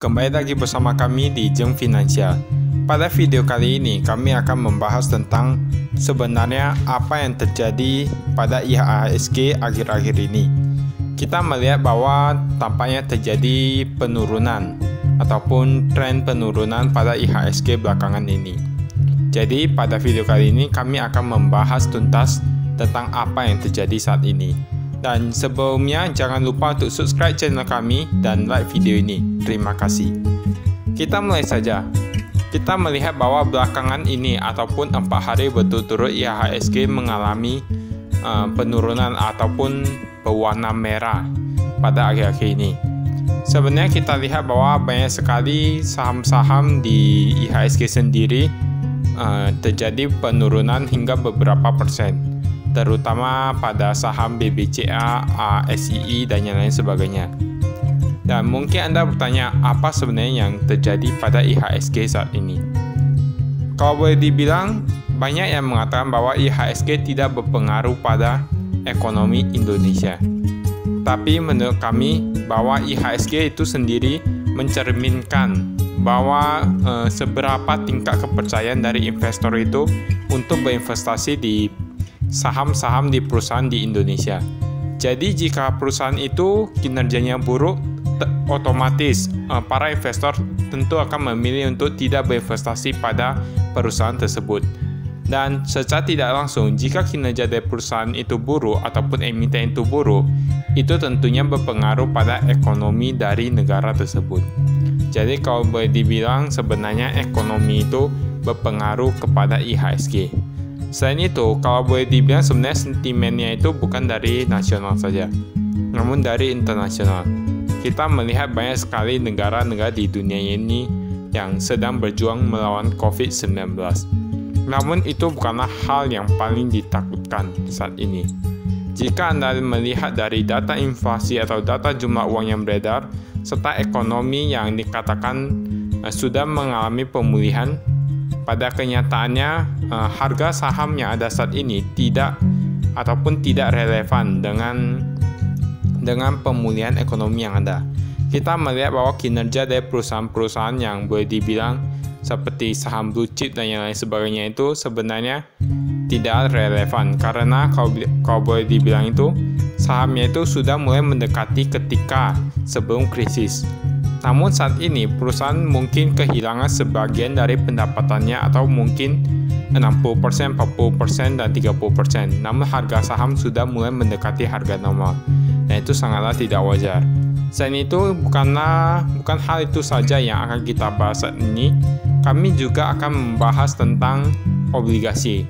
Kembali lagi bersama kami di Jeng Finansial. Pada video kali ini kami akan membahas tentang sebenarnya apa yang terjadi pada IHSG akhir-akhir ini. Kita melihat bahwa tampaknya terjadi penurunan ataupun tren penurunan pada IHSG belakangan ini. Jadi pada video kali ini kami akan membahas tuntas tentang apa yang terjadi saat ini. Dan sebelumnya jangan lupa untuk subscribe channel kami dan like video ini. Terima kasih. Kita mulai saja. Kita melihat bahwa belakangan ini ataupun 4 hari berturut-turut IHSG mengalami penurunan ataupun berwarna merah pada akhir-akhir ini. Sebenarnya kita lihat bahwa banyak sekali saham-saham di IHSG sendiri terjadi penurunan hingga beberapa persen, terutama pada saham BBCA, SII, dan yang lain sebagainya. Dan mungkin Anda bertanya, apa sebenarnya yang terjadi pada IHSG saat ini? Kalau boleh dibilang, banyak yang mengatakan bahwa IHSG tidak berpengaruh pada ekonomi Indonesia. Tapi menurut kami, bahwa IHSG itu sendiri mencerminkan bahwa seberapa tingkat kepercayaan dari investor itu untuk berinvestasi di saham-saham di perusahaan di Indonesia. Jadi jika perusahaan itu kinerjanya buruk, otomatis para investor tentu akan memilih untuk tidak berinvestasi pada perusahaan tersebut. Dan secara tidak langsung, jika kinerja dari perusahaan itu buruk ataupun emiten itu buruk, itu tentunya berpengaruh pada ekonomi dari negara tersebut. Jadi kalau boleh dibilang sebenarnya ekonomi itu berpengaruh kepada IHSG. Selain itu, kalau boleh dibilang sebenarnya sentimennya itu bukan dari nasional saja, namun dari internasional. Kita melihat banyak sekali negara-negara di dunia ini yang sedang berjuang melawan COVID-19. Namun itu bukanlah hal yang paling ditakutkan saat ini. Jika Anda melihat dari data inflasi atau data jumlah uang yang beredar, serta ekonomi yang dikatakan sudah mengalami pemulihan, pada kenyataannya harga saham yang ada saat ini tidak relevan dengan pemulihan ekonomi yang ada. Kita melihat bahwa kinerja dari perusahaan-perusahaan yang boleh dibilang seperti saham blue chip dan yang lain sebagainya itu sebenarnya tidak relevan, karena kalau boleh dibilang itu sahamnya itu sudah mulai mendekati ketika sebelum krisis. Namun saat ini perusahaan mungkin kehilangan sebagian dari pendapatannya atau mungkin 60%, 40%, dan 30%. Namun harga saham sudah mulai mendekati harga normal. Dan itu sangatlah tidak wajar. Selain itu, bukan hal itu saja yang akan kita bahas saat ini. Kami juga akan membahas tentang obligasi.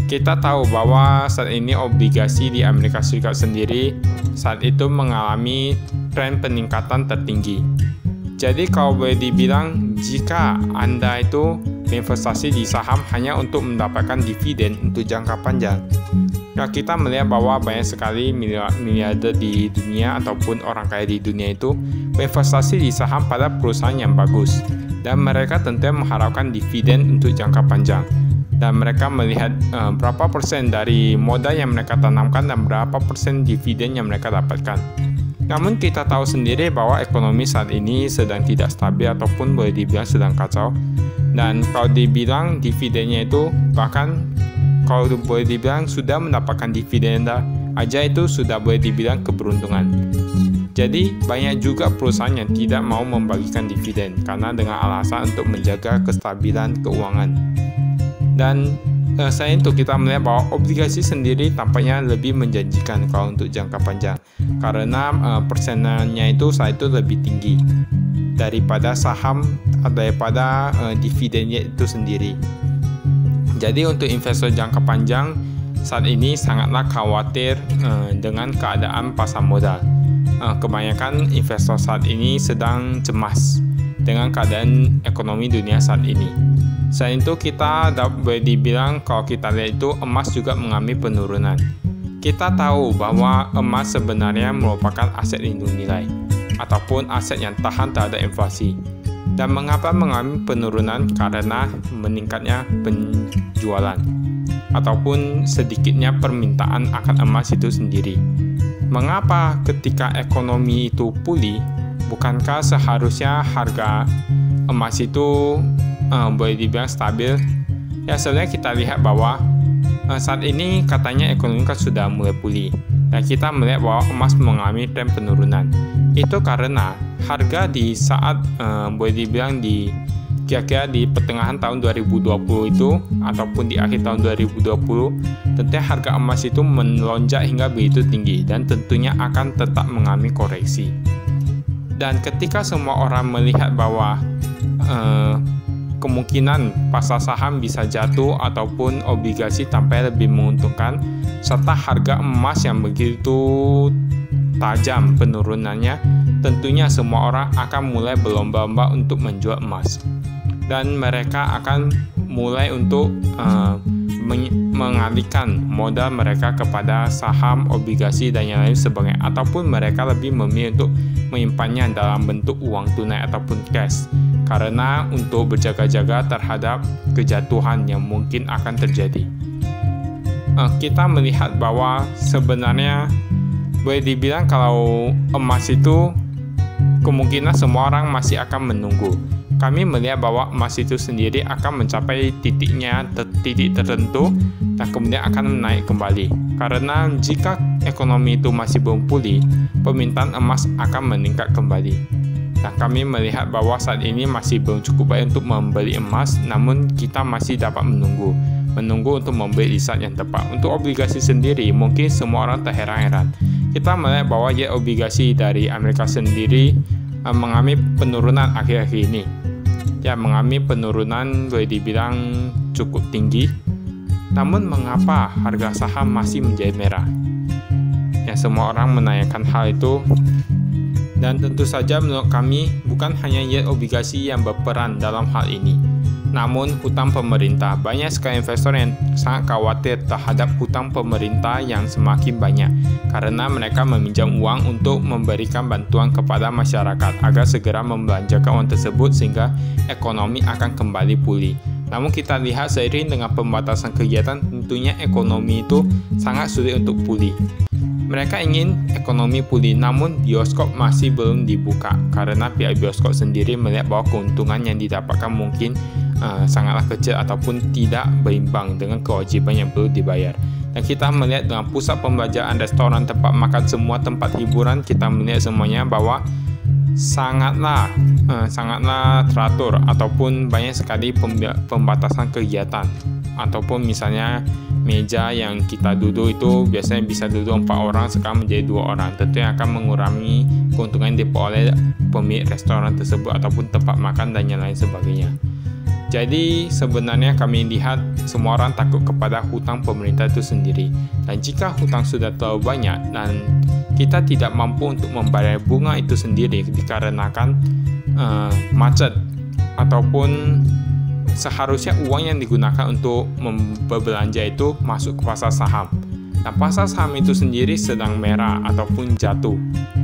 Kita tahu bahwa saat ini obligasi di Amerika Serikat sendiri saat itu mengalami tren peningkatan tertinggi. Jadi kalau boleh dibilang, jika Anda itu berinvestasi di saham hanya untuk mendapatkan dividen untuk jangka panjang, nah kita melihat bahwa banyak sekali miliarder di dunia ataupun orang kaya di dunia itu berinvestasi di saham pada perusahaan yang bagus, dan mereka tentunya mengharapkan dividen untuk jangka panjang. Dan mereka melihat berapa persen dari modal yang mereka tanamkan dan berapa persen dividen yang mereka dapatkan. Namun kita tahu sendiri bahwa ekonomi saat ini sedang tidak stabil ataupun boleh dibilang sedang kacau. Dan kalau dibilang dividennya itu, bahkan kalau boleh dibilang sudah mendapatkan dividen aja itu sudah boleh dibilang keberuntungan. Jadi banyak juga perusahaan yang tidak mau membagikan dividen karena dengan alasan untuk menjaga kestabilan keuangan. Dan selain itu kita melihat bahwa obligasi sendiri tampaknya lebih menjanjikan kalau untuk jangka panjang, karena persenannya itu saat itu lebih tinggi daripada saham, daripada dividennya itu sendiri. Jadi untuk investor jangka panjang saat ini sangatlah khawatir dengan keadaan pasar modal. Kebanyakan investor saat ini sedang cemas dengan keadaan ekonomi dunia saat ini. Selain itu kita boleh dibilang kalau kita lihat itu emas juga mengalami penurunan. Kita tahu bahwa emas sebenarnya merupakan aset lindung nilai ataupun aset yang tahan terhadap inflasi. Dan mengapa mengalami penurunan? Karena meningkatnya penjualan ataupun sedikitnya permintaan akan emas itu sendiri. Mengapa ketika ekonomi itu pulih, bukankah seharusnya harga emas itu boleh dibilang stabil? Ya, sebenarnya kita lihat bahwa saat ini katanya ekonomi kan sudah mulai pulih, dan kita melihat bahwa emas mengalami tren penurunan. Itu karena harga di saat boleh dibilang kira-kira di pertengahan tahun 2020 itu ataupun di akhir tahun 2020, tentunya harga emas itu melonjak hingga begitu tinggi dan tentunya akan tetap mengalami koreksi. Dan ketika semua orang melihat bahwa kemungkinan pasar saham bisa jatuh ataupun obligasi tampaknya lebih menguntungkan, serta harga emas yang begitu tajam penurunannya, tentunya semua orang akan mulai berlomba-lomba untuk menjual emas, dan mereka akan mulai untuk mengalihkan modal mereka kepada saham, obligasi, dan yang lain sebagainya, ataupun mereka lebih memilih untuk menyimpannya dalam bentuk uang tunai ataupun cash, karena untuk berjaga-jaga terhadap kejatuhan yang mungkin akan terjadi. Kita melihat bahwa sebenarnya boleh dibilang kalau emas itu kemungkinan semua orang masih akan menunggu. Kami melihat bahwa emas itu sendiri akan mencapai titik tertentu dan kemudian akan naik kembali. Karena jika ekonomi itu masih belum pulih, permintaan emas akan meningkat kembali. Nah, kami melihat bahwa saat ini masih belum cukup baik untuk membeli emas, namun kita masih dapat menunggu untuk membeli di saat yang tepat. Untuk obligasi sendiri, mungkin semua orang terheran-heran. Kita melihat bahwa yield obligasi dari Amerika sendiri mengalami penurunan akhir-akhir ini. Ya, mengalami penurunan boleh dibilang cukup tinggi. Namun mengapa harga saham masih menjadi merah? Ya, semua orang menanyakan hal itu. Dan tentu saja menurut kami bukan hanya yield obligasi yang berperan dalam hal ini, namun hutang pemerintah. Banyak sekali investor yang sangat khawatir terhadap hutang pemerintah yang semakin banyak, karena mereka meminjam uang untuk memberikan bantuan kepada masyarakat agar segera membelanjakan uang tersebut sehingga ekonomi akan kembali pulih. Namun kita lihat seiring dengan pembatasan kegiatan, tentunya ekonomi itu sangat sulit untuk pulih. Mereka ingin ekonomi pulih, namun bioskop masih belum dibuka karena pihak bioskop sendiri melihat bahwa keuntungan yang didapatkan mungkin sangatlah kecil ataupun tidak berimbang dengan kewajiban yang perlu dibayar. Dan kita melihat dengan pusat pembelanjaan, restoran, tempat makan, semua tempat hiburan, kita melihat semuanya bahwa sangatlah teratur ataupun banyak sekali pembatasan kegiatan. Ataupun misalnya meja yang kita duduk itu biasanya bisa duduk 4 orang, sekarang menjadi 2 orang. Tentunya akan mengurangi keuntungan yang diperoleh pemilik restoran tersebut ataupun tempat makan dan yang lain sebagainya. Jadi sebenarnya kami lihat semua orang takut kepada hutang pemerintah itu sendiri. Dan jika hutang sudah terlalu banyak dan kita tidak mampu untuk membayar bunga itu sendiri dikarenakan macet, ataupun seharusnya uang yang digunakan untuk berbelanja itu masuk ke pasar saham. Nah, pasar saham itu sendiri sedang merah ataupun jatuh.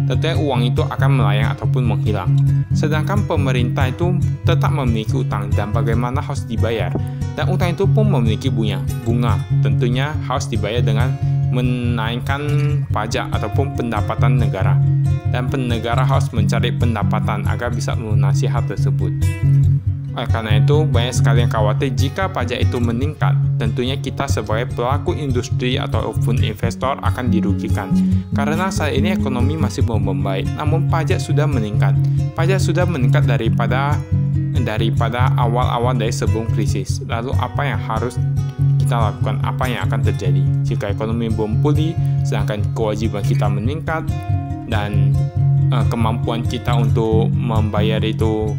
Tentunya uang itu akan melayang ataupun menghilang. Sedangkan pemerintah itu tetap memiliki utang dan bagaimana harus dibayar. Dan utang itu pun memiliki bunga. Tentunya harus dibayar dengan menaikkan pajak ataupun pendapatan negara. Dan negara harus mencari pendapatan agar bisa melunasi hal tersebut. Karena itu banyak sekali yang khawatir jika pajak itu meningkat, tentunya kita sebagai pelaku industri ataupun investor akan dirugikan. Karena saat ini ekonomi masih belum membaik, namun pajak sudah meningkat. Pajak sudah meningkat daripada awal-awal dari sebelum krisis. Lalu apa yang harus kita lakukan? Apa yang akan terjadi jika ekonomi belum pulih, sedangkan kewajiban kita meningkat dan kemampuan kita untuk membayar itu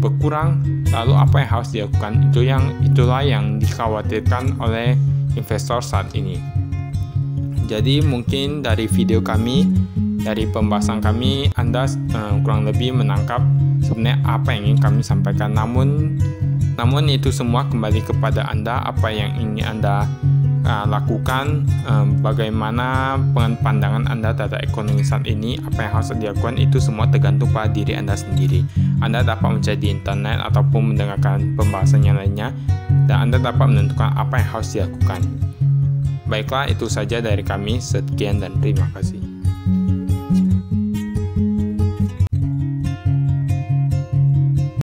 berkurang? Lalu apa yang harus dilakukan? Itulah yang dikhawatirkan oleh investor saat ini. Jadi mungkin dari video kami, dari pembahasan kami, Anda kurang lebih menangkap sebenarnya apa yang ingin kami sampaikan. Namun itu semua kembali kepada Anda, apa yang ingin Anda lakukan, bagaimana pandangan Anda terhadap ekonomi saat ini, apa yang harus dilakukan, itu semua tergantung pada diri Anda sendiri. Anda dapat mencari di internet ataupun mendengarkan pembahasan yang lainnya, dan Anda dapat menentukan apa yang harus dilakukan. Baiklah, itu saja dari kami. Sekian dan terima kasih.